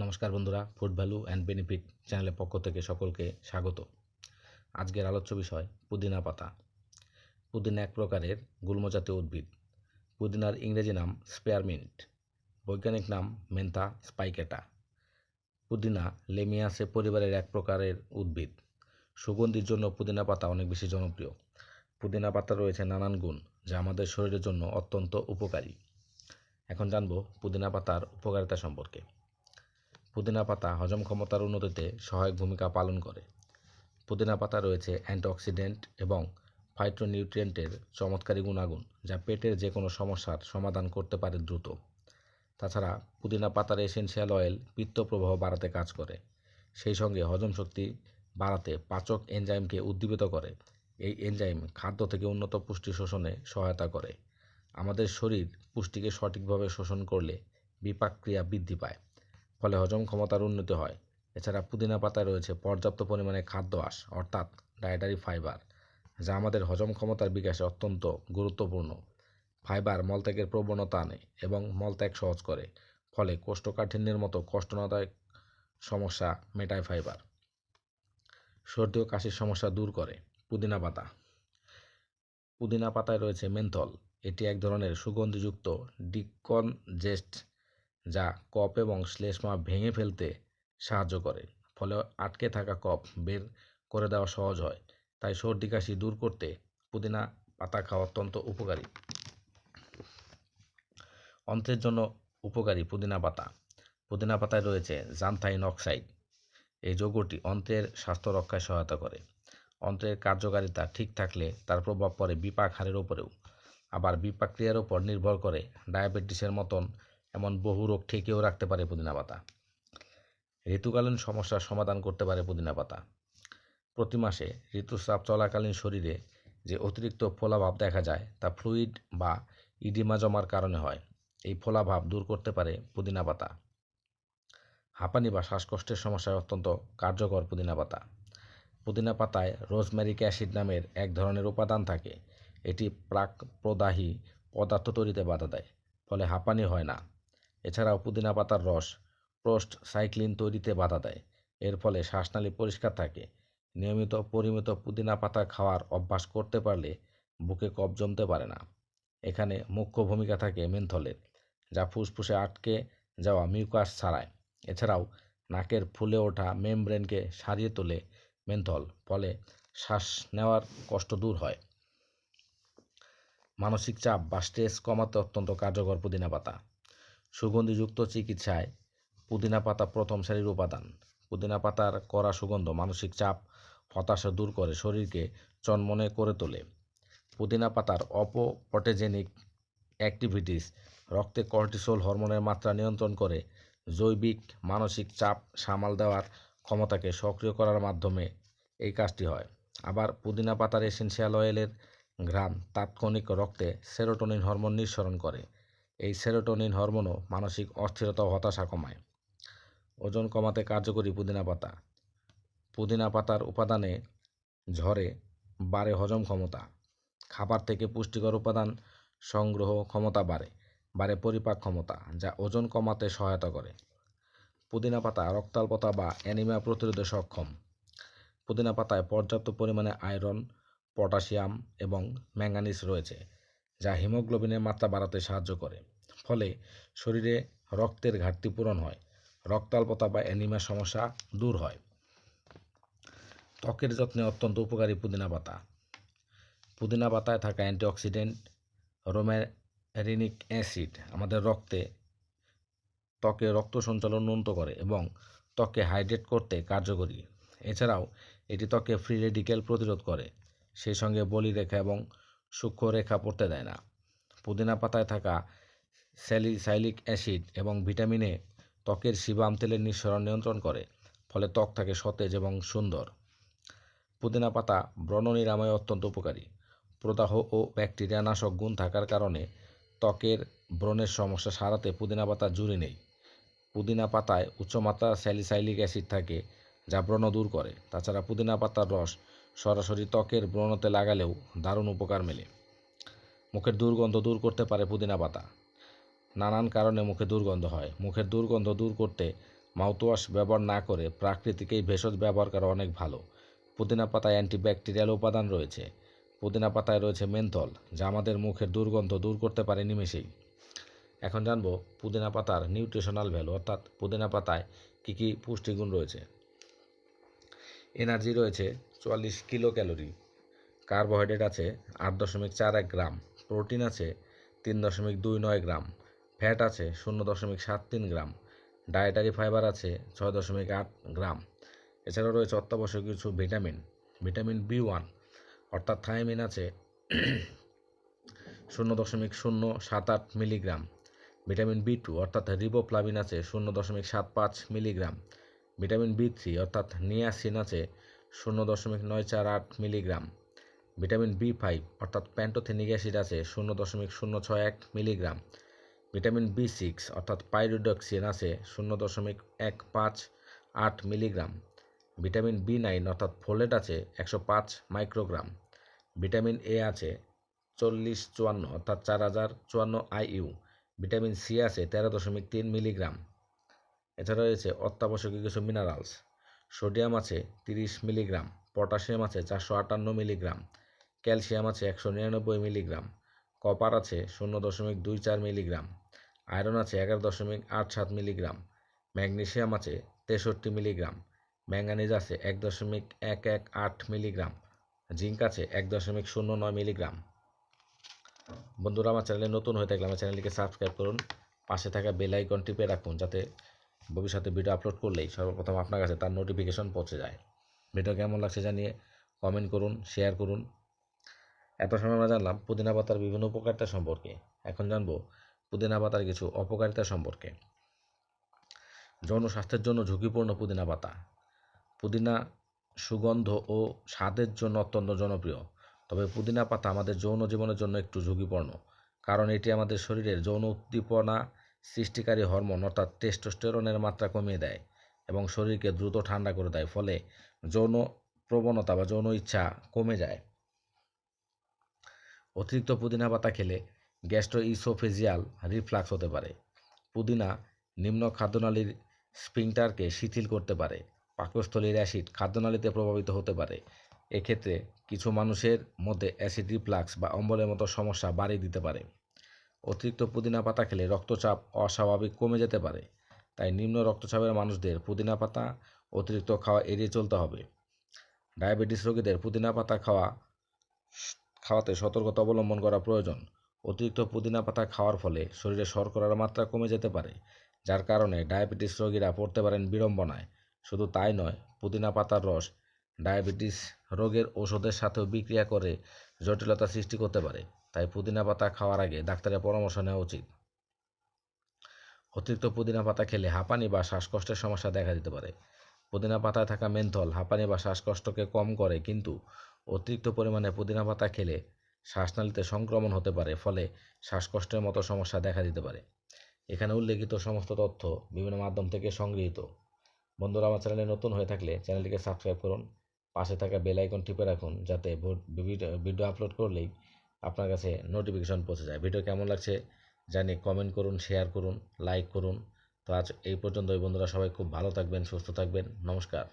নমস্কার বন্ধুরা, food value and benefit চ্যানেলের পক্ষ থেকে সকলকে স্বাগত। আজকের আলোচ্য বিষয় পুদিনা পাতা। পুদিনা এক প্রকারের গুল্মজাতীয় উদ্ভিদ। পুদিনার ইংরেজি নাম স্পেয়ারমিন্ট, বৈজ্ঞানিক নাম মেন্থা স্পাইকেটা। পুদিনা লেমিয়াসে পরিবারের এক প্রকারের উদ্ভিদ। সুগন্ধির জন্য পুদিনা পাতা অনেক বেশি জনপ্রিয়। পুদিনা পাতা রয়েছে নানান গুণ যা আমাদের শরীরের জন্য অত্যন্ত উপকারী। এখন জানব পুদিনা পাতার উপকারিতা সম্পর্কে। পুদিনা পাতা হজম ক্ষমতার উন্নতিতে সহায়ক ভূমিকা পালন করে। পুদিনা পাতা রয়েছে অ্যান্টিঅক্সিডেন্ট এবং ফাইটোনিউট্রিয়েন্টের চমৎকারী গুণাগুণ যা পেটের যে কোনো সমস্যার সমাধান করতে পারে দ্রুত। তাছাড়া পুদিনা পাতার এসেনশিয়াল অয়েল পিত্ত প্রবাহ বাড়াতে কাজ করে, সেই সঙ্গে হজম শক্তি বাড়াতে পাচক এনজাইমকে উদ্দীপিত করে। এই এনজাইম খাদ্য থেকে উন্নত পুষ্টি শোষণে সহায়তা করে। আমাদের শরীর পুষ্টিকে সঠিকভাবে শোষণ করলে বিপাক ক্রিয়া বৃদ্ধি পায়, ফলে হজম ক্ষমতার উন্নতি হয়। এছাড়া পুদিনা পাতায় রয়েছে পর্যাপ্ত পরিমাণে খাদ্য আঁশ অর্থাৎ ডায়েটারি ফাইবার, যা আমাদের হজম ক্ষমতার বিকাশে অত্যন্ত গুরুত্বপূর্ণ। ফাইবার মলত্যাগের প্রবণতা আনে এবং মলত্যাগ সহজ করে, ফলে কোষ্ঠকাঠিন্যের মতো কষ্টদায়ক সমস্যা মেটায় ফাইবার। সর্দি ও কাশির সমস্যা দূর করে পুদিনা পাতা। পুদিনা পাতায় রয়েছে মেন্থল, এটি এক ধরনের সুগন্ধিযুক্ত ডিকনজেস্ট যা কফ এবং শ্লেষ্মা ভেঙে ফেলতে সাহায্য করে, ফলে আটকে থাকা কফ বের করে দেওয়া সহজ হয়। তাই সর্দি কাশি দূর করতে পুদিনা পাতা খাওয়া অত্যন্ত উপকারী। অন্ত্রের জন্য উপকারী পুদিনা পাতা। পুদিনা পাতায় রয়েছে জান্থাইন অক্সাইড, এই যৌগটি অন্ত্রের স্বাস্থ্য রক্ষায় সহায়তা করে। অন্ত্রের কার্যকারিতা ঠিক থাকলে তার প্রভাব পড়ে বিপাক হারের ওপরেও, আবার বিপাক ক্রিয়ার ওপর নির্ভর করে ডায়াবেটিসের মতন এমন বহু রোগ ঠেকিয়েও রাখতে পারে পুদিনা পাতা। ঋতুকালীন সমস্যার সমাধান করতে পারে পুদিনা পাতা। প্রতি মাসে ঋতুস্রাব চলাকালীন শরীরে যে অতিরিক্ত ফোলাভাব দেখা যায় তা ফ্লুইড বা ইডিমা জমার কারণে হয়। এই ফোলাভাব দূর করতে পারে পুদিনা পাতা। হাঁপানি বা শ্বাসকষ্টের সমস্যায় অত্যন্ত কার্যকর পুদিনা পাতা। পুদিনা পাতায় রোজমেরিক অ্যাসিড নামের এক ধরনের উপাদান থাকে, এটি প্রাক প্রদাহী পদার্থ তৈরিতে বাধা দেয়, ফলে হাঁপানি হয় না। এছাড়াও পুদিনা পাতার রস প্রোস্ট সাইক্লিন তৈরিতে বাধা দেয়, এর ফলে শ্বাসনালী পরিষ্কার থাকে। নিয়মিত পরিমিত পুদিনা পাতা খাওয়ার অভ্যাস করতে পারলে বুকে কফ জমতে পারে না। এখানে মুখ্য ভূমিকা থাকে মেন্থলের, যা ফুসফুসে আটকে যাওয়া মিউকাস ছাড়ায়। এছাড়াও নাকের ফুলে ওঠা মেমব্রেনকে সারিয়ে তোলে মেন্থল, ফলে শ্বাস নেওয়ার কষ্ট দূর হয়। মানসিক চাপ বা স্ট্রেস কমাতে অত্যন্ত কার্যকর পুদিনা পাতা। সুগন্ধিযুক্ত চিকিৎসায় পুদিনা পাতা প্রথম সারির উপাদান। পুদিনা পাতার কড়া সুগন্ধ মানসিক চাপ হতাশা দূর করে, শরীরকে চনমনে করে তোলে। পুদিনা পাতার অপোপটেজেনিক অ্যাক্টিভিটিস রক্তে কর্টিসল হরমোনের মাত্রা নিয়ন্ত্রণ করে, জৈবিক মানসিক চাপ সামাল দেওয়ার ক্ষমতাকে সক্রিয় করার মাধ্যমে এই কাজটি হয়। আবার পুদিনা পাতার এসেনশিয়াল অয়েলের ঘ্রাণ তাৎক্ষণিক রক্তে সেরোটোনিন হরমোন নিঃসরণ করে। এই সেরোটোনিন হরমোনও মানসিক অস্থিরতা ও হতাশা কমায়। ওজন কমাতে কার্যকরী পুদিনা পাতা। পুদিনা পাতার উপাদানে ঝরে বাড়ে হজম ক্ষমতা। খাবার থেকে পুষ্টিকর উপাদান সংগ্রহ ক্ষমতা বাড়ে পরিপাক ক্ষমতা, যা ওজন কমাতে সহায়তা করে। পুদিনা পাতা রক্তাল্পতা বা অ্যানিমিয়া প্রতিরোধে সক্ষম। পুদিনা পাতায় পর্যাপ্ত পরিমাণে আয়রন, পটাশিয়াম এবং ম্যাঙ্গানিজ রয়েছে, যা হিমোগ্লোবিনের মাত্রা বাড়াতে সাহায্য করে, ফলে শরীরে রক্তের ঘাটতি পূরণ হয়। রক্তাল্পতা বা অ্যানিমিয়া সমস্যা দূর হয়। ত্বকের যত্নে অত্যন্ত উপকারী পুদিনা পাতা। পুদিনা পাতায় থাকা অ্যান্টিঅক্সিডেন্ট রোমেরিনিক অ্যাসিড আমাদের ত্বকে রক্ত সঞ্চালন উন্নত করে এবং ত্বককে হাইড্রেট করতে কার্যকরী। এছাড়াও এটি ত্বকে ফ্রি রেডিক্যাল প্রতিরোধ করে, সেই সঙ্গে বলিরেখা এবং সূক্ষ্ম রেখা পড়তে দেয় না। পুদিনা পাতায় থাকা স্যালিসাইলিক অ্যাসিড এবং ভিটামিন এ ত্বকের সিবাম তেলের নিঃসরণ নিয়ন্ত্রণ করে, ফলে ত্বক থাকে সতেজ এবং সুন্দর। পুদিনা পাতা ব্রণ নিরাময়ে অত্যন্ত উপকারী। প্রদাহ ও ব্যাকটেরিয়া নাশক গুণ থাকার কারণে ত্বকের ব্রণের সমস্যা সারাতে পুদিনা পাতা জুড়ি নেই। পুদিনা পাতায় উচ্চমাত্রার স্যালিসাইলিক অ্যাসিড থাকে, যা ব্রণ দূর করে। তাছাড়া পুদিনা পাতার রস সরাসরি ত্বকের ব্রণতে লাগালেও দারুণ উপকার মেলে। মুখের দুর্গন্ধ দূর করতে পারে পুদিনা পাতা। নানান কারণে মুখে দুর্গন্ধ হয়, মুখের দুর্গন্ধ দূর করতে মাউথওয়াশ ব্যবহার না করে প্রাকৃতিক এই ভেষজ ব্যবহার করা অনেক ভালো। পুদিনা পাতায় অ্যান্টিব্যাকটেরিয়াল উপাদান রয়েছে। পুদিনা পাতায় রয়েছে মেনথল, যা আমাদের মুখের দুর্গন্ধ দূর করতে পারে নিমেষেই। এখন জানবো পুদিনা পাতার নিউট্রিশনাল ভ্যালু, অর্থাৎ পুদিনা পাতায় কী কী পুষ্টিগুণ রয়েছে। এনার্জি রয়েছে 44 কিলো ক্যালোরি, কার্বোহাইড্রেট আছে 8.41 গ্রাম, প্রোটিন আছে 3.29 গ্রাম, ফ্যাট আছে 0.73 গ্রাম, ডায়েটারি ফাইবার আছে 6.8 গ্রাম। এছাড়াও রয়েছে অত্যাবশ্যক কিছু ভিটামিন। ভিটামিন বি1 অর্থাৎ থায়ামিন আছে 0.078 মিলিগ্রাম। ভিটামিন বি2 অর্থাৎ রিবোফ্লাভিন আছে 0.75 মিলিগ্রাম। ভিটামিন বি3 অর্থাৎ নিয়াসিন আছে 0.948 মিলিগ্রাম। ভিটামিন বি5 অর্থাৎ প্যান্টোথেনিক অ্যাসিড আছে 0.061 মিলিগ্রাম। ভিটামিন বি6 অর্থাৎ পাইরিডক্সিন আছে 0.158 মিলিগ্রাম। ভিটামিন বি9 অর্থাৎ ফোলেট আছে 105 মাইক্রোগ্রাম। ভিটামিন এ আছে 4054 অর্থাৎ 4054 আইইউ। ভিটামিন সি আছে 13.3 মিলিগ্রাম। এছাড়া রয়েছে অত্যাবশ্যকীয় কিছু মিনারেলস। সোডিয়াম আছে 30 মিলিগ্রাম, পটাশিয়াম আছে 458 মিলিগ্রাম, ক্যালসিয়াম আছে 199 মিলিগ্রাম, কপার আছে 0.24 মিলিগ্রাম, আয়রন আছে 11.87 মিলিগ্রাম, ম্যাগনেসিয়াম আছে 63 মিলিগ্রাম, ম্যাঙ্গানিজ আছে 1.118 মিলিগ্রাম, জিঙ্ক আছে 1.09 মিলিগ্রাম। বন্ধুরা, আমার চ্যানেলে নতুন হয়ে থাকলে আমার চ্যানেলটিকে সাবস্ক্রাইব করুন, পাশে থাকা বেল আইকন টিপে রাখুন, যাতে ভবিষ্যতে ভিডিও আপলোড করলেই সর্বপ্রথম আপনার কাছে তার নোটিফিকেশন পৌঁছে যায়। ভিডিও কেমন লাগছে জানিয়ে কমেন্ট করুন, শেয়ার করুন। এত সময় আমরা জানলাম পুদিনা পাতার বিভিন্ন উপকারিতা সম্পর্কে। এখন জানবো পুদিনা পাতার কিছু অপকারিতা সম্পর্কে। যৌন স্বাস্থ্যের জন্য ঝুঁকিপূর্ণ পুদিনা পাতা। পুদিনা সুগন্ধ ও স্বাদের জন্য অত্যন্ত জনপ্রিয়, তবে পুদিনা পাতা আমাদের যৌন জীবনের জন্য একটু ঝুঁকিপূর্ণ, কারণ এটি আমাদের শরীরের যৌন উদ্দীপনা সৃষ্টিকারী হরমোন অর্থাৎ টেস্টোস্টেরনের মাত্রা কমিয়ে দেয় এবং শরীরকে দ্রুত ঠান্ডা করে দেয়, ফলে যৌন প্রবণতা বা যৌন ইচ্ছা কমে যায়। অতিরিক্ত পুদিনা পাতা খেলে গ্যাস্ট্রোইসোফেজিয়াল রিফ্লাক্স হতে পারে। পুদিনা নিম্ন খাদ্যনালীর স্ফিংটারকে শিথিল করতে পারে। পাকস্থলীর অ্যাসিড খাদ্যনালীতে প্রভাবিত হতে পারে। এক্ষেত্রে কিছু মানুষের মধ্যে অ্যাসিড রিফ্লাক্স বা অম্বলের মতো সমস্যা বাড়িয়ে দিতে পারে। অতিরিক্ত পুদিনা পাতা খেলে রক্তচাপ অস্বাভাবিক কমে যেতে পারে, তাই নিম্ন রক্তচাপের মানুষদের পুদিনা পাতা অতিরিক্ত খাওয়া এড়িয়ে চলতে হবে। ডায়াবেটিস রোগীদের পুদিনা পাতা খাওয়াতে সতর্কতা অবলম্বন করা প্রয়োজন। অতিরিক্ত পুদিনা পাতা খাওয়ার ফলে শরীরে শর্করার মাত্রা কমে যেতে পারে, যার কারণে ডায়াবেটিস রোগীরা পড়তে পারেন বিড়ম্বনায়। শুধু তাই নয়, পুদিনা পাতার রস ডায়াবেটিস রোগের ওষুধের সাথেও বিক্রিয়া করে জটিলতা সৃষ্টি করতে পারে, তাই পুদিনা পাতা খাওয়ার আগে ডাক্তারের পরামর্শ নেওয়া উচিত। অতিরিক্ত পুদিনা পাতা খেলে হাঁপানি বা শ্বাসকষ্টের সমস্যা দেখা দিতে পারে। পুদিনা পাতায় থাকা মেনথল হাঁপানি বা শ্বাসকষ্টকে কম করে, কিন্তু অতিরিক্ত পরিমাণে পুদিনা পাতা খেলে শ্বাসনালীতে সংক্রমণ হতে পারে, ফলে শ্বাসকষ্টের মতো সমস্যা দেখা দিতে পারে। এখানে উল্লেখিত সমস্ত তথ্য বিভিন্ন মাধ্যম থেকে সংগৃহীত। বন্ধুরা, আমার চ্যানেলে নতুন হয়ে থাকলে চ্যানেলটিকে সাবস্ক্রাইব করুন, পাশে থাকা বেল আইকন টিপে রাখুন, যাতে ভিডিও আপলোড করলেই আপনার কাছে নোটিফিকেশন পৌঁছে যায়। ভিডিও কেমন লাগছে জানিয়ে কমেন্ট করুন, শেয়ার করুন, লাইক করুন। তো আজ এই পর্যন্তই বন্ধুরা, সবাই খুব ভালো থাকবেন, সুস্থ থাকবেন। নমস্কার।